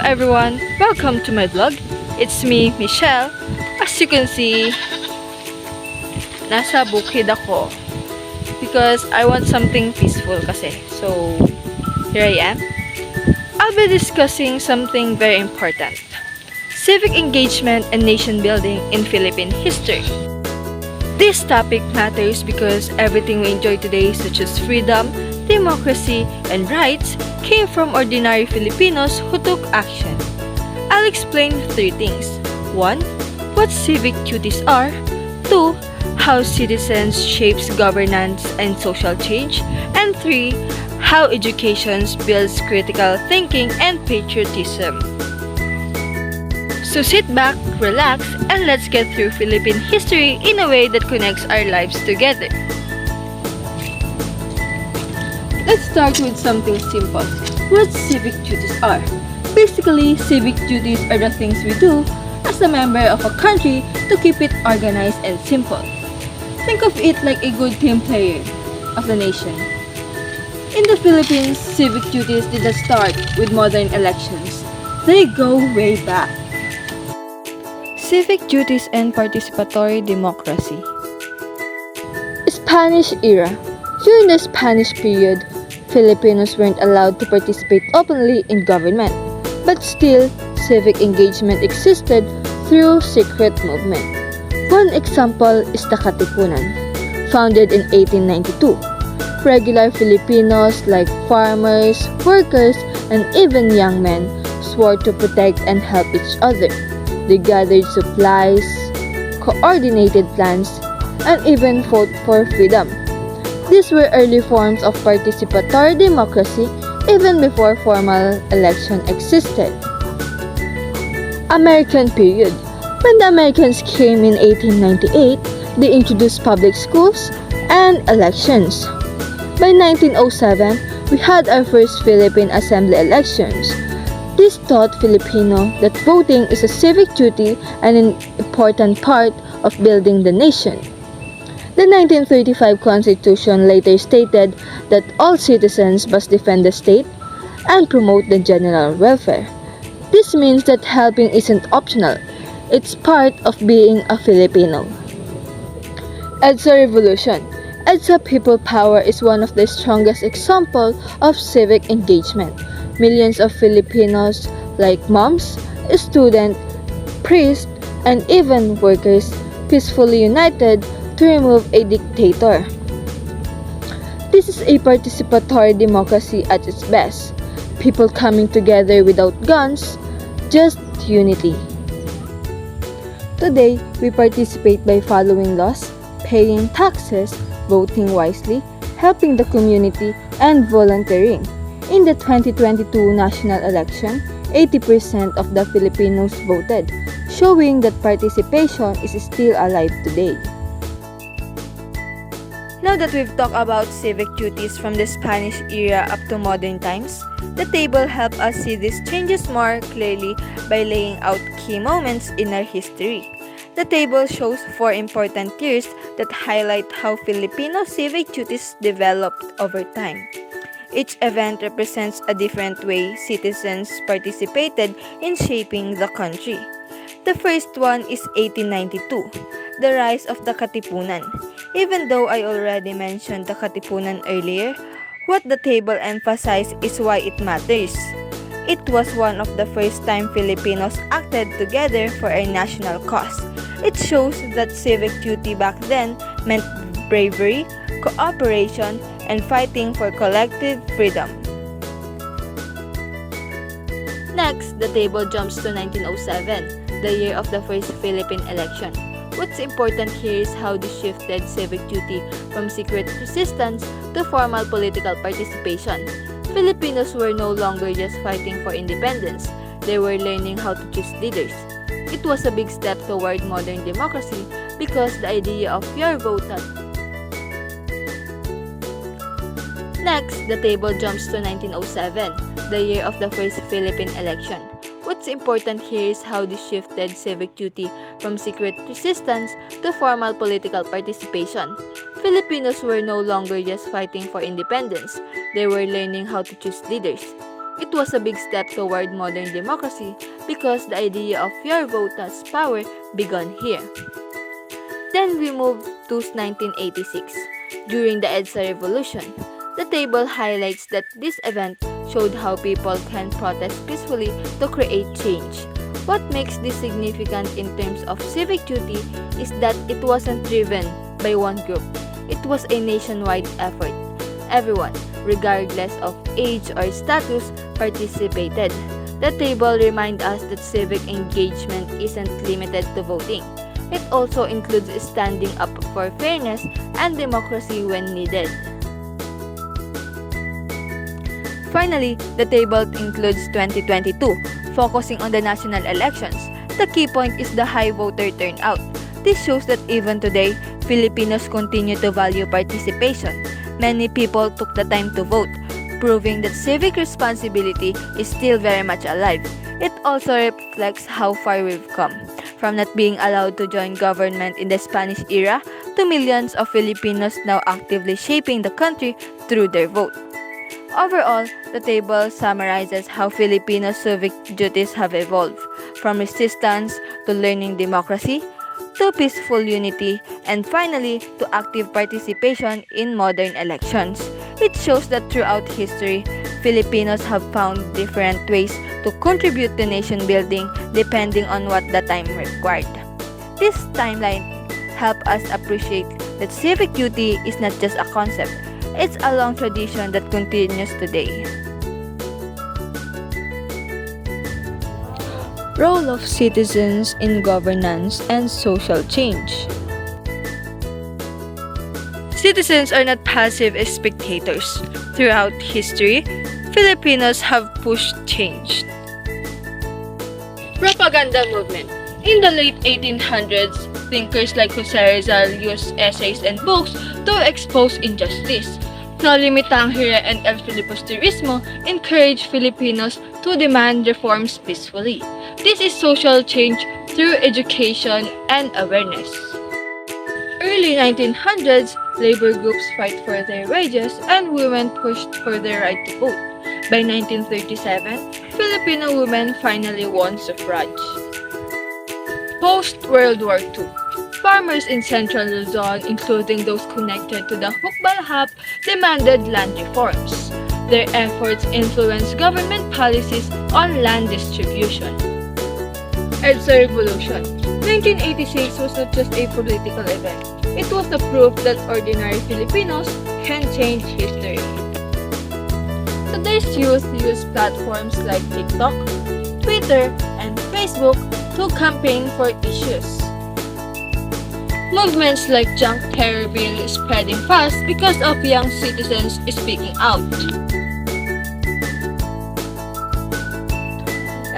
everyone, welcome to my vlog. It's me, Michel. As you can see, nasa bukid ako because I want something peaceful kasi. So, here I am. I'll be discussing something very important. Civic engagement and nation building in Philippine history. This topic matters because everything we enjoy today, such as freedom, democracy, and rights, came from ordinary Filipinos who took action. I'll explain 3 things. 1. What civic duties are. 2. How citizens shapes governance and social change. And 3. How education builds critical thinking and patriotism. So sit back, relax, and let's get through Philippine history in a way that connects our lives together. Let's start with something simple. What civic duties are? Basically, civic duties are the things we do as a member of a country to keep it organized and simple. Think of it like a good team player of the nation. In the Philippines, civic duties did not start with modern elections. They go way back. Civic duties and participatory democracy. Spanish era. During the Spanish period, Filipinos weren't allowed to participate openly in government, but still, civic engagement existed through secret movement. One example is the Katipunan, founded in 1892. Regular Filipinos like farmers, workers, and even young men swore to protect and help each other. They gathered supplies, coordinated plans, and even fought for freedom. These were early forms of participatory democracy even before formal election existed. American period. When the Americans came in 1898, they introduced public schools and elections. By 1907, we had our first Philippine Assembly elections. This taught Filipino that voting is a civic duty and an important part of building the nation. The 1935 Constitution later stated that all citizens must defend the state and promote the general welfare. This means that helping isn't optional, it's part of being a Filipino. EDSA Revolution. EDSA people power is one of the strongest examples of civic engagement. Millions of Filipinos, like moms, students, priests, and even workers, peacefully united to remove a dictator. This is a participatory democracy at its best. People coming together without guns, just unity. Today, we participate by following laws, paying taxes, voting wisely, helping the community, and volunteering. In the 2022 national election, 80% of the Filipinos voted, showing that participation is still alive today. Now that we've talked about civic duties from the Spanish era up to modern times, the table helps us see these changes more clearly by laying out key moments in our history. The table shows 4 important years that highlight how Filipino civic duties developed over time. Each event represents a different way citizens participated in shaping the country. The first one is 1892, the rise of the Katipunan. Even though I already mentioned the Katipunan earlier, what the table emphasizes is why it matters. It was one of the first time Filipinos acted together for a national cause. It shows that civic duty back then meant bravery, cooperation, and fighting for collective freedom. Next, the table jumps to 1907, the year of the first Philippine election. What's important here is how this shifted civic duty from secret resistance to formal political participation. Filipinos were no longer just fighting for independence, they were learning how to choose leaders. It was a big step toward modern democracy because the idea of your vote. Next, the table jumps to 1907, the year of the first Philippine election. What's important here is how this shifted civic duty from secret resistance to formal political participation. Filipinos were no longer just fighting for independence, they were learning how to choose leaders. It was a big step toward modern democracy because the idea of your vote as power began here. Then we moved to 1986, during the EDSA Revolution. The table highlights that this event showed how people can protest peacefully to create change. What makes this significant in terms of civic duty is that it wasn't driven by one group. It was a nationwide effort. Everyone, regardless of age or status, participated. The table reminds us that civic engagement isn't limited to voting. It also includes standing up for fairness and democracy when needed. Finally, the table includes 2022, focusing on the national elections. The key point is the high voter turnout. This shows that even today, Filipinos continue to value participation. Many people took the time to vote, proving that civic responsibility is still very much alive. It also reflects how far we've come, from not being allowed to join government in the Spanish era to millions of Filipinos now actively shaping the country through their vote. Overall, the table summarizes how Filipino civic duties have evolved, from resistance to learning democracy, to peaceful unity, and finally to active participation in modern elections. It shows that throughout history, Filipinos have found different ways to contribute to nation building depending on what the time required. This timeline helps us appreciate that civic duty is not just a concept, it's a long tradition that continues today. Role of citizens in governance and social change. Citizens are not passive spectators. Throughout history, Filipinos have pushed change. Propaganda movement. In the late 1800s, thinkers like Jose Rizal used essays and books to expose injustice. No Limitang Hira and El Filibusterismo encouraged Filipinos to demand reforms peacefully. This is social change through education and awareness. Early 1900s, labor groups fight for their wages and women pushed for their right to vote. By 1937, Filipino women finally won suffrage. Post-World War II, farmers in Central Luzon, including those connected to the Hukbalhap, demanded land reforms. Their efforts influenced government policies on land distribution. EDSA Revolution. 1986 was not just a political event. It was the proof that ordinary Filipinos can change history. Today's youth use platforms like TikTok, Twitter, and Facebook to campaign for issues. Movements like Junk Terror Bill is spreading fast because of young citizens speaking out.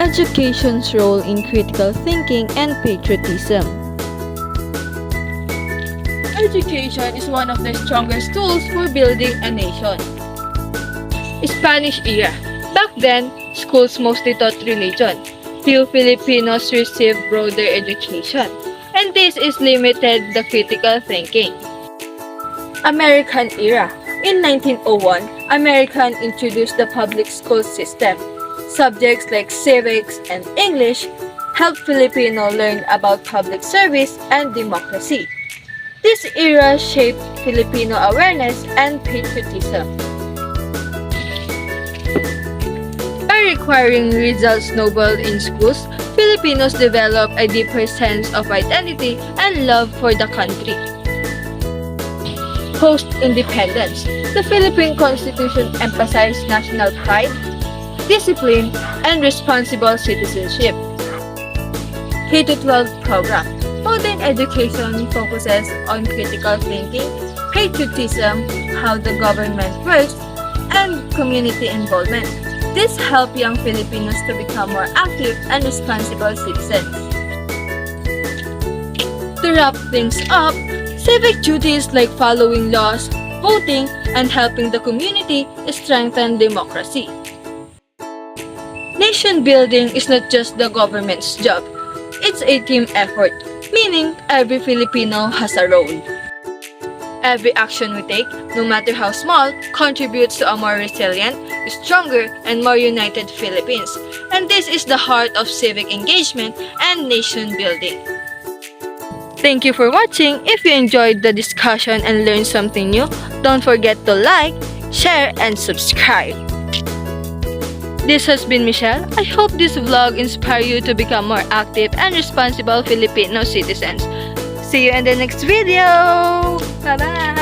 Education's role in critical thinking and patriotism. Education is one of the strongest tools for building a nation. Spanish era. Back then, schools mostly taught religion. Few Filipinos received broader education, and this is limited the critical thinking. American era. In 1901, American introduced the public school system. Subjects like civics and English helped Filipino learn about public service and democracy. This era shaped Filipino awareness and patriotism. By requiring results noble in schools, Filipinos develop a deeper sense of identity and love for the country. Post-independence, the Philippine Constitution emphasized national pride, discipline, and responsible citizenship. K-12 program. Modern education focuses on critical thinking, patriotism, how the government works, and community involvement. This helps young Filipinos to become more active and responsible citizens. To wrap things up, civic duties like following laws, voting, and helping the community strengthen democracy. Nation building is not just the government's job, it's a team effort, meaning every Filipino has a role. Every action we take, no matter how small, contributes to a more resilient, stronger, and more united Philippines. And this is the heart of civic engagement and nation building. Thank you for watching. If you enjoyed the discussion and learned something new, don't forget to like, share, and subscribe. This has been Michelle. I hope this vlog inspires you to become more active and responsible Filipino citizens. See you in the next video! Bye-bye!